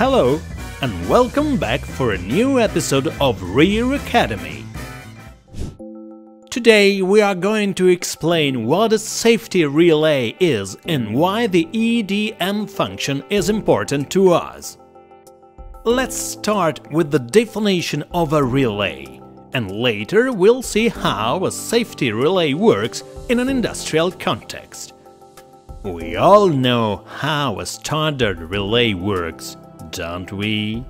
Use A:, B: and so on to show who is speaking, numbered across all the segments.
A: Hello, and welcome back for a new episode of ReeR Academy. Today we are going to explain what a safety relay is and why the EDM function is important to us. Let's start with the definition of a relay, and later we'll see how a safety relay works in an industrial context. We all know how a standard relay works, don't we?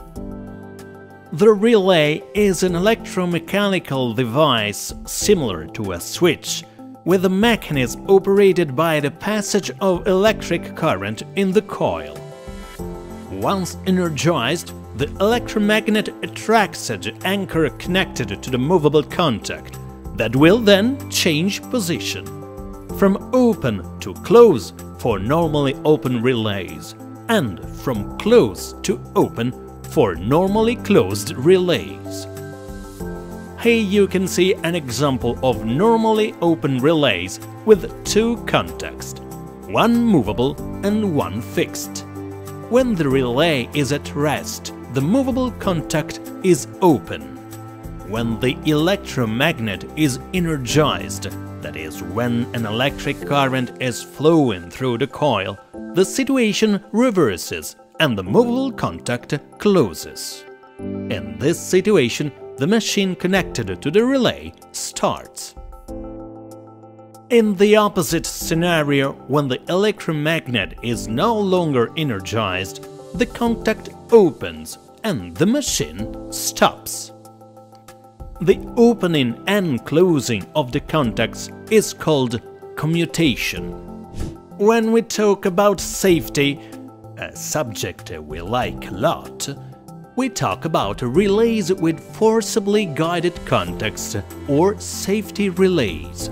A: The relay is an electromechanical device similar to a switch, with a mechanism operated by the passage of electric current in the coil. Once energized, the electromagnet attracts an anchor connected to the movable contact that will then change position from open to close for normally open relays, and from close to open for normally closed relays. Here you can see an example of normally open relays with two contacts, one movable and one fixed. When the relay is at rest, the movable contact is open. When the electromagnet is energized, that is, when an electric current is flowing through the coil, the situation reverses and the movable contact closes. In this situation, the machine connected to the relay starts. In the opposite scenario, when the electromagnet is no longer energized, the contact opens and the machine stops. The opening and closing of the contacts is called commutation. When we talk about safety, a subject we like a lot, we talk about relays with forcibly guided contacts or safety relays.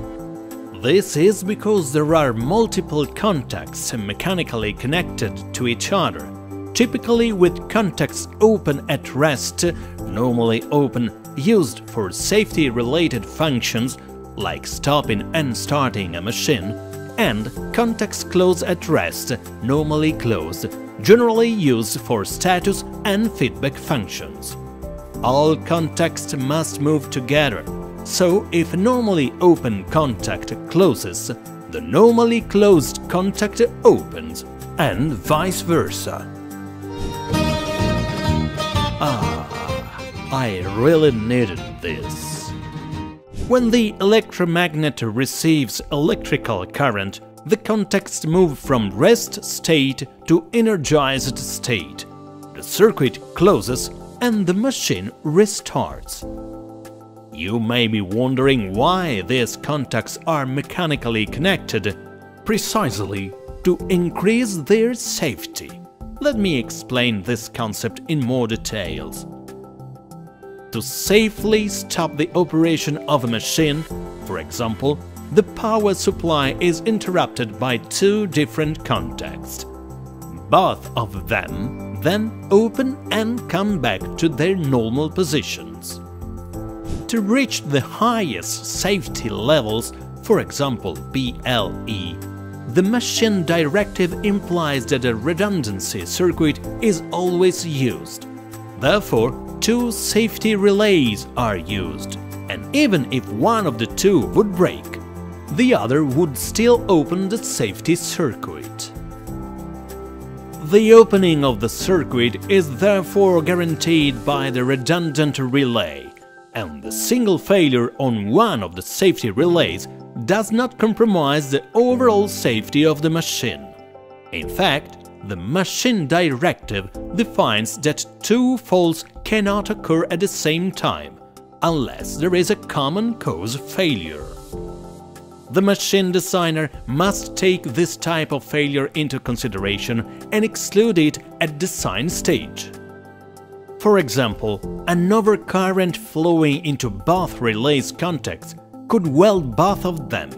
A: This is because there are multiple contacts mechanically connected to each other, typically with contacts open at rest, normally open, used for safety-related functions like stopping and starting a machine, and contacts closed at rest, normally closed, generally used for status and feedback functions. All contacts must move together, so if a normally open contact closes, the normally closed contact opens, and vice versa. I really needed this. When the electromagnet receives electrical current, the contacts move from rest state to energized state. The circuit closes and the machine restarts. You may be wondering why these contacts are mechanically connected. Precisely to increase their safety. Let me explain this concept in more details. To safely stop the operation of a machine, for example, the power supply is interrupted by two different contacts. Both of them then open and come back to their normal positions. To reach the highest safety levels, for example BLE, the machine directive implies that a redundancy circuit is always used. Therefore, two safety relays are used, and even if one of the two would break, the other would still open the safety circuit. The opening of the circuit is therefore guaranteed by the redundant relay, and the single failure on one of the safety relays does not compromise the overall safety of the machine. In fact, the machine directive defines that two faults cannot occur at the same time, unless there is a common cause failure. The machine designer must take this type of failure into consideration and exclude it at design stage. For example, an overcurrent flowing into both relays contacts could weld both of them.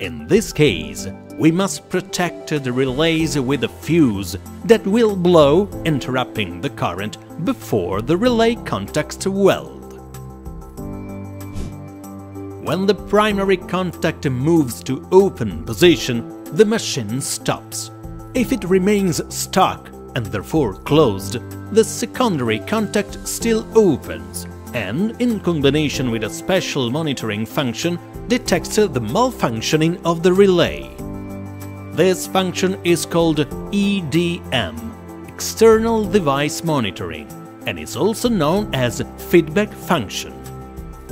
A: In this case, we must protect the relays with a fuse that will blow, interrupting the current before the relay contacts weld. When the primary contact moves to open position, the machine stops. If it remains stuck, and therefore closed, the secondary contact still opens and, in combination with a special monitoring function, detects the malfunctioning of the relay. This function is called EDM, External Device Monitoring, and is also known as feedback function.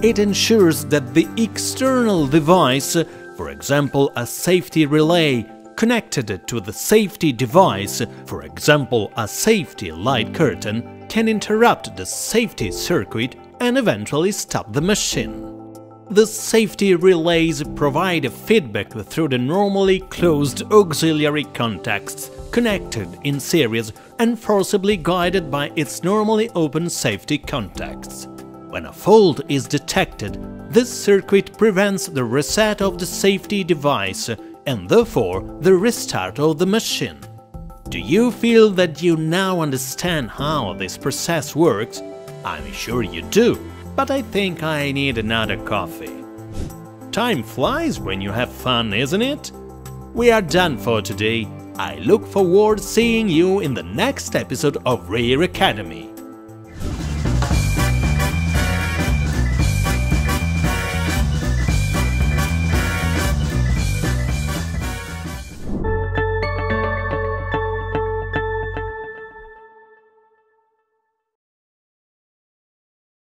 A: It ensures that the external device, for example a safety relay, connected to the safety device, for example a safety light curtain, can interrupt the safety circuit and eventually stop the machine. The safety relays provide feedback through the normally closed auxiliary contacts, connected in series and forcibly guided by its normally open safety contacts. When a fault is detected, this circuit prevents the reset of the safety device and therefore the restart of the machine. Do you feel that you now understand how this process works? I'm sure you do, but I think I need another coffee. Time flies when you have fun, isn't it? We are done for today. I look forward to seeing you in the next episode of ReeR Academy.